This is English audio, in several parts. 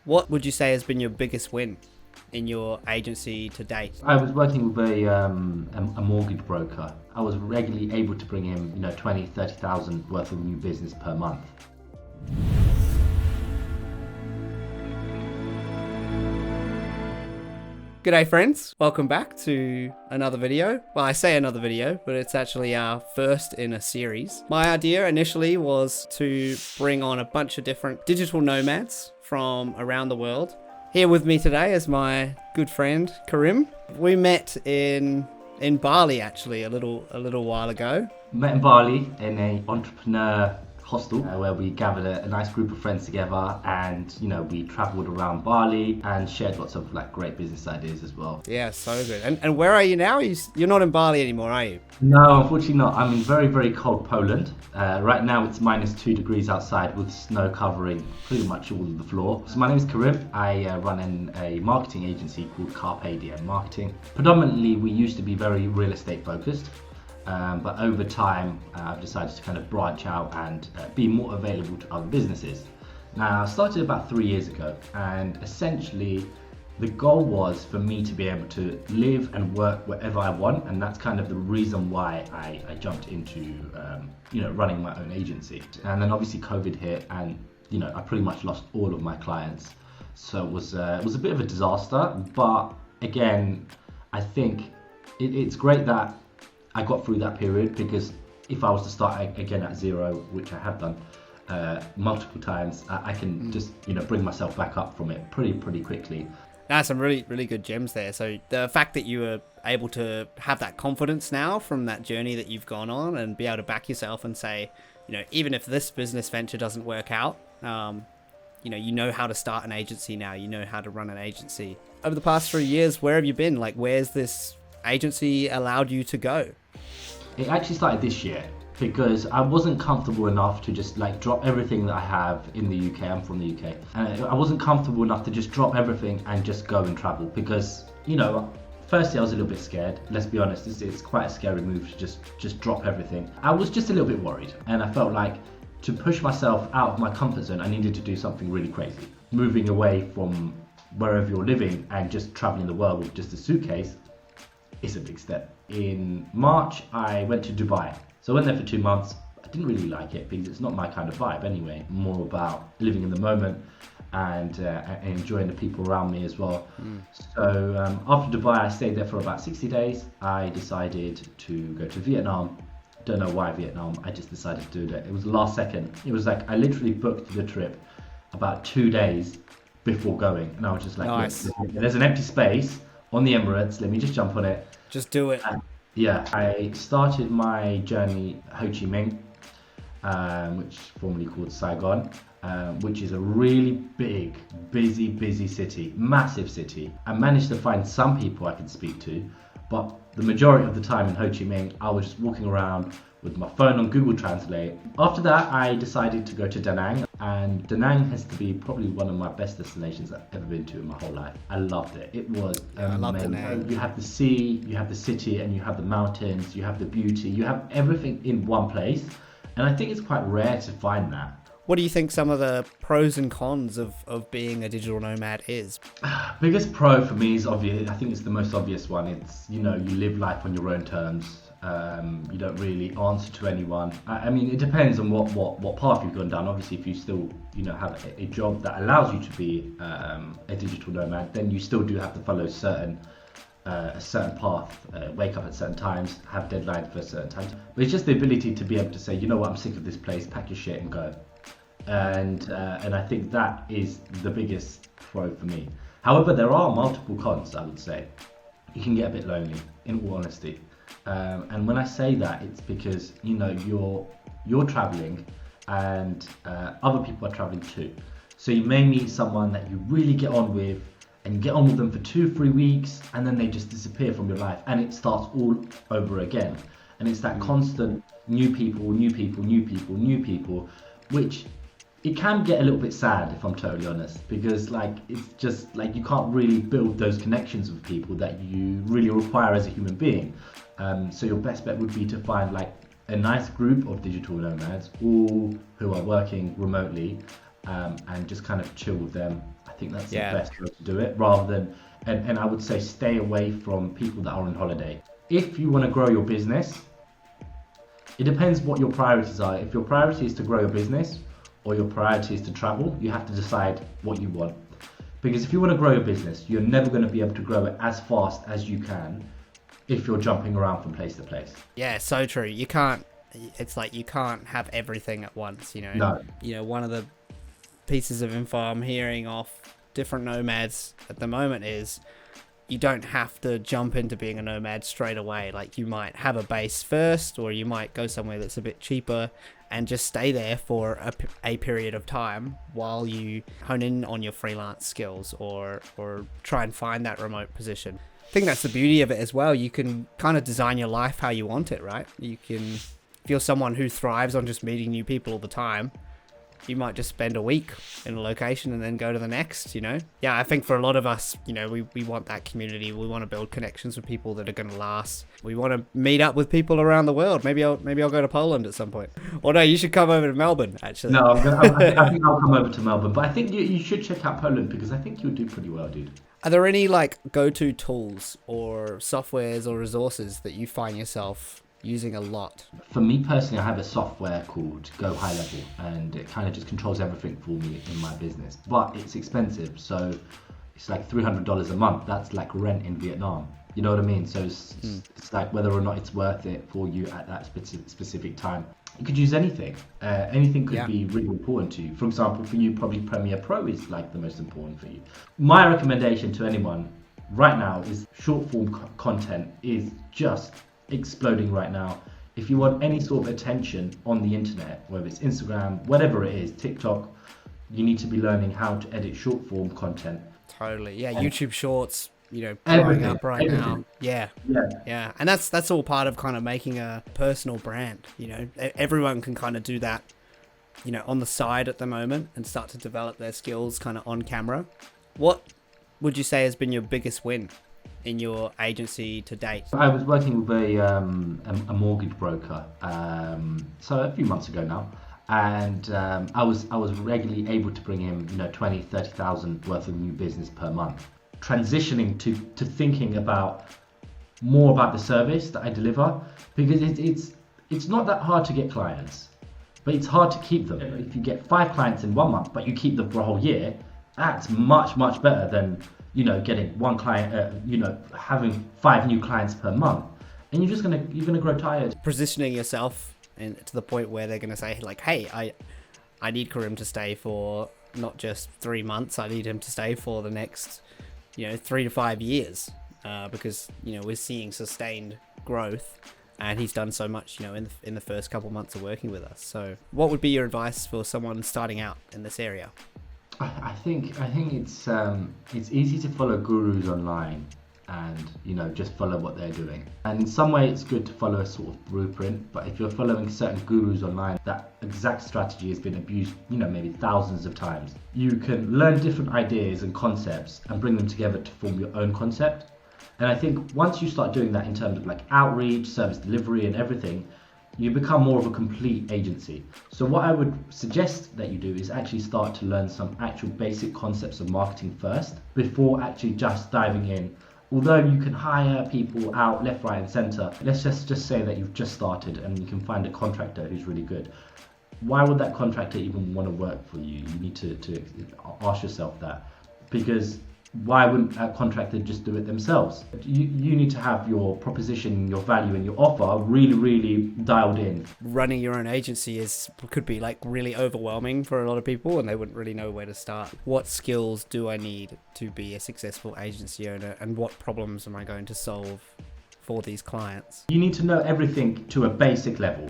What would you say has been your biggest win in your agency to date? I was working with a mortgage broker. I was regularly able to bring him, 20, 30,000 worth of new business per month. G'day friends, welcome back to another video. Well, I say another video, but it's actually our first in a series. My idea initially was to bring on a bunch of different digital nomads from around the world. Here with me today is my good friend Karim. We met in Bali actually a little while ago. Met in Bali in a entrepreneur hostel where we gathered a nice group of friends together, and we traveled around Bali and shared lots of great business ideas as well. Yeah, so good. And where are you now? You're not in Bali anymore, are you? No, unfortunately not. I'm in very, very cold Poland. Right now it's -2 degrees outside with snow covering pretty much all of the floor. So my name is Karim. I run a marketing agency called Carpe Diem Marketing. Predominantly we used to be very real estate focused. But over time, I've decided to kind of branch out and be more available to other businesses. Now, I started about 3 years ago, and essentially the goal was for me to be able to live and work wherever I want, and that's kind of the reason why I jumped into running my own agency. And then obviously COVID hit, and I pretty much lost all of my clients. So it was a bit of a disaster, but again, I think it's great that I got through that period, because if I was to start again at zero, which I have done multiple times, I can just bring myself back up from it pretty quickly. That's some really good gems there. So the fact that you were able to have that confidence now from that journey that you've gone on and be able to back yourself and say, even if this business venture doesn't work out, you know how to start an agency now, you know how to run an agency. Over the past 3 years, where have you been? Where's this agency allowed you to go? It actually started this year because I wasn't comfortable enough to just drop everything that I have in the UK. I'm from the UK. And I wasn't comfortable enough to just drop everything and just go and travel because, firstly I was a little bit scared. Let's be honest, it's quite a scary move to just drop everything. I was just a little bit worried, and I felt like to push myself out of my comfort zone, I needed to do something really crazy. Moving away from wherever you're living and just traveling the world with just a suitcase is a big step. In March, I went to Dubai. So I went there for 2 months. I didn't really like it because it's not my kind of vibe anyway. More about living in the moment and enjoying the people around me as well. So after Dubai, I stayed there for about 60 days. I decided to go to Vietnam. Don't know why Vietnam. I just decided to do it. It was last second. It was I literally booked the trip about 2 days before going. And I was just like, nice. There's an empty space on the Emirates, let me just jump on it. Just do it. I started my journey at Ho Chi Minh, which is formerly called Saigon, which is a really big, busy city, massive city. I managed to find some people I could speak to, but the majority of the time in Ho Chi Minh, I was just walking around with my phone on Google Translate. After that, I decided to go to Da Nang, and Da Nang has to be probably one of my best destinations I've ever been to in my whole life. I loved it. It was amazing. I love Da Nang. You have the sea, you have the city, and you have the mountains, you have the beauty, you have everything in one place, and I think it's quite rare to find that. What do you think some of the pros and cons of being a digital nomad is? Biggest pro for me is obvious. I think it's the most obvious one. It's, you live life on your own terms. You don't really answer to anyone. I mean, it depends on what path you've gone down. Obviously, if you still have a job that allows you to be a digital nomad, then you still do have to follow a certain path, wake up at certain times, have deadlines for certain times. But it's just the ability to be able to say, you know what, I'm sick of this place, pack your shit and go. And I think that is the biggest pro for me. However, there are multiple cons, I would say. You can get a bit lonely, in all honesty. And when I say that, it's because you're traveling and other people are traveling too. So you may meet someone that you really get on with, and you get on with them for 2-3 weeks, and then they just disappear from your life, and it starts all over again. And it's that constant new people, which it can get a little bit sad, if I'm totally honest, because it's just you can't really build those connections with people that you really require as a human being. So your best bet would be to find a nice group of digital nomads, all who are working remotely, and just kind of chill with them. I think that's Yeah. the best way to do it, rather than, and I would say stay away from people that are on holiday. If you want to grow your business, it depends what your priorities are. If your priority is to grow your business or your priority is to travel, you have to decide what you want. Because if you want to grow your business, you're never going to be able to grow it as fast as you can if you're jumping around from place to place. Yeah, so true. You can't. It's like you can't have everything at once. No. One of the pieces of info I'm hearing off different nomads at the moment is you don't have to jump into being a nomad straight away. Like, you might have a base first, or you might go somewhere that's a bit cheaper and just stay there for a period of time while you hone in on your freelance skills or try and find that remote position. I think that's the beauty of it as well. You can kind of design your life how you want it, right? You can, if you're someone who thrives on just meeting new people all the time, you might just spend a week in a location and then go to the next, Yeah, I think for a lot of us, we want that community. We want to build connections with people that are going to last. We want to meet up with people around the world. Maybe I'll go to Poland at some point. Or no, you should come over to Melbourne, actually. No, I think I'll come over to Melbourne. But I think you should check out Poland, because I think you'll do pretty well, dude. Are there any go-to tools or softwares or resources that you find yourself using a lot? For me personally, I have a software called Go High Level, and it kind of just controls everything for me in my business. But it's expensive, so it's like $300 a month. That's like rent in Vietnam. You know what I mean? So it's like whether or not it's worth it for you at that specific time. You could use anything. Anything could be really important to you. For example, for you, probably Premiere Pro is like the most important for you. My recommendation to anyone right now is short form content is just exploding right now. If you want any sort of attention on the internet, whether it's Instagram, whatever it is, TikTok, you need to be learning how to edit short form content. Totally. Yeah, YouTube Shorts, blowing up right now. Yeah. And that's all part of kind of making a personal brand. Everyone can kind of do that, on the side at the moment and start to develop their skills kind of on camera. What would you say has been your biggest win in your agency to date? I was working with a mortgage broker, so a few months ago now, and I was regularly able to bring him 20,000-30,000 worth of new business per month. Transitioning to thinking about more about the service that I deliver, because it's not that hard to get clients, but it's hard to keep them. If you get 5 clients in 1 month, but you keep them for a whole year, that's much better than getting 1 client, having 5 new clients per month, and you're gonna grow tired. Positioning yourself to the point where they're gonna say like, hey, I need Karim to stay for not just 3 months. I need him to stay for the next 3 to 5 years, because we're seeing sustained growth, and he's done so much in the first couple months of working with us. So what would be your advice for someone starting out in this area? I think it's easy to follow gurus online and just follow what they're doing. And in some way it's good to follow a sort of blueprint, but if you're following certain gurus online, that exact strategy has been abused maybe thousands of times. You can learn different ideas and concepts and bring them together to form your own concept. And I think once you start doing that in terms of like outreach, service delivery and everything, you become more of a complete agency. So what I would suggest that you do is actually start to learn some actual basic concepts of marketing first before actually just diving in. Although you can hire people out left, right and center, let's just say that you've just started and you can find a contractor who's really good. Why would that contractor even want to work for you? You need to ask yourself that, because why wouldn't a contractor just do it themselves? You need to have your proposition, your value and your offer really dialed in. Running your own agency could be like really overwhelming for a lot of people, and they wouldn't really know where to start. What skills do I need to be a successful agency owner, and what problems am I going to solve for these clients? You need to know everything to a basic level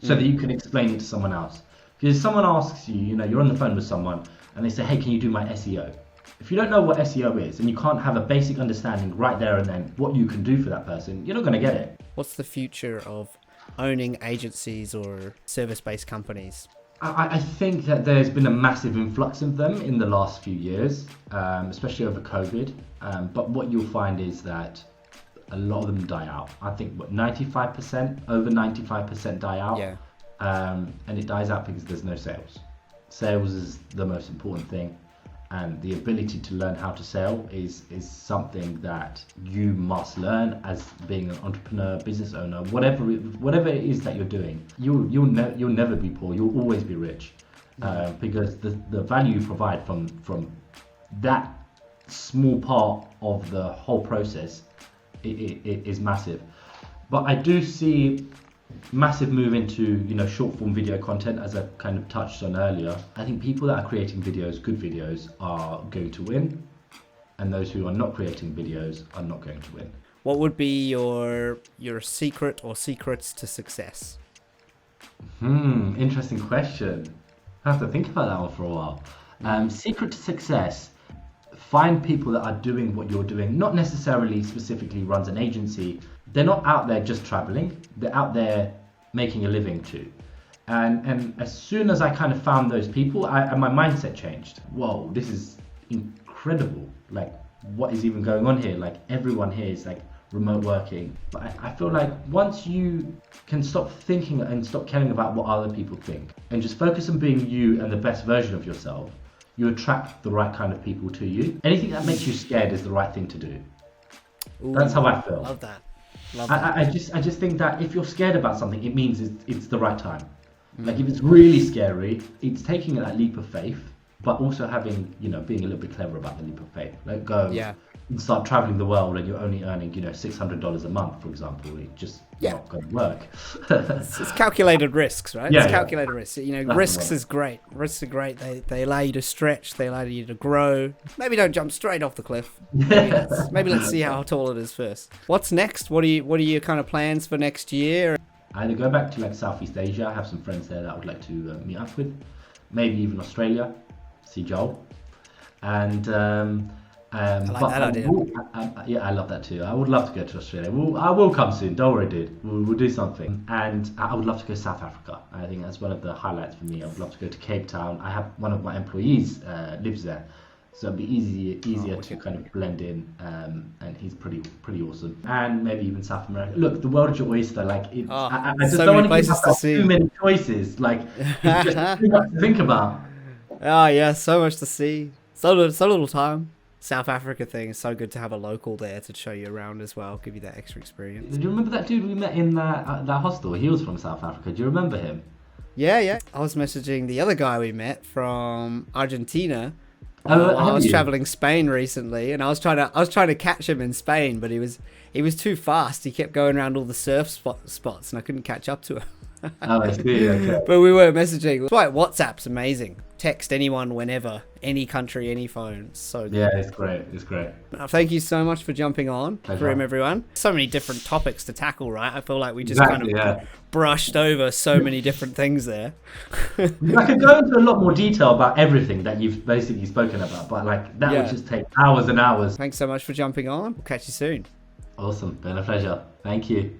so that you can explain it to someone else. Because if someone asks you, you're on the phone with someone and they say, hey, can you do my SEO? If you don't know what SEO is and you can't have a basic understanding right there and then what you can do for that person, you're not going to get it. What's the future of owning agencies or service-based companies? I think that there's been a massive influx of them in the last few years, especially over COVID. But what you'll find is that a lot of them die out. I think over 95% die out. Yeah. And it dies out because there's no sales. Sales is the most important thing. and the ability to learn how to sell is something that you must learn as being an entrepreneur, business owner, whatever it is that you're doing. You'll never be poor. You'll always be rich, because the value you provide from that small part of the whole process it is massive. But I do see massive move into short form video content, as I kind of touched on earlier. I think people that are creating videos, good videos, are going to win, and those who are not creating videos are not going to win. What would be your secret or secrets to success? Interesting question. I have to think about that one for a while. Secret to success: find people that are doing what you're doing, not necessarily specifically runs an agency. They're not out there just traveling, they're out there making a living too. And as soon as I kind of found those people, my mindset changed. Whoa, this is incredible. Like, what is even going on here? Like, everyone here is like remote working. But I feel like once you can stop thinking and stop caring about what other people think, and just focus on being you and the best version of yourself, you attract the right kind of people to you. Anything that makes you scared is the right thing to do. Ooh, that's how I feel. Love that. I just think that if you're scared about something, it means it's the right time. Like, if it's really scary, it's taking that leap of faith, but also having, being a little bit clever about the leap of faith. Like, go and start traveling the world, and you're only earning, $600 a month, for example. It's just not going to work. It's calculated risks, right? Yeah, it's calculated risks. Risks is great. Risks are great. They allow you to stretch. They allow you to grow. Maybe don't jump straight off the cliff. Maybe let's see how tall it is first. What's next? What are your kind of plans for next year? Either go back to like Southeast Asia. I have some friends there that I would like to meet up with. Maybe even Australia. See Joel. And I like that idea. Yeah, I love that too. I would love to go to Australia. I will come soon. Don't worry, dude. We'll do something. And I would love to go to South Africa. I think that's one of the highlights for me. I would love to go to Cape Town. I have one of my employees lives there, so it'd be easier to kind of blend in. And he's pretty awesome. And maybe even South America. Look, the world is your oyster. Like, I just so don't many want to give myself too many choices. Like, it's just too much to think about. Oh yeah, so much to see. So little time. South Africa thing is so good to have a local there to show you around as well, give you that extra experience. Do you remember that dude we met in that hostel? He was from South Africa. Do you remember him? Yeah. I was messaging the other guy we met from Argentina. I was traveling Spain recently, and I was trying to catch him in Spain, but he was too fast. He kept going around all the surf spots, and I couldn't catch up to him. Oh, I see. Okay. But we were messaging. That's why WhatsApp's amazing. Text anyone whenever, any country, any phone. It's so good. Yeah, it's great. Thank you so much for jumping on. Pleasure. For him, everyone. So many different topics to tackle, right? I feel like we just brushed over so many different things there. I could go into a lot more detail about everything that you've basically spoken about, but like that would just take hours and hours. Thanks so much for jumping on. We'll catch you soon. Awesome. Been a pleasure. Thank you.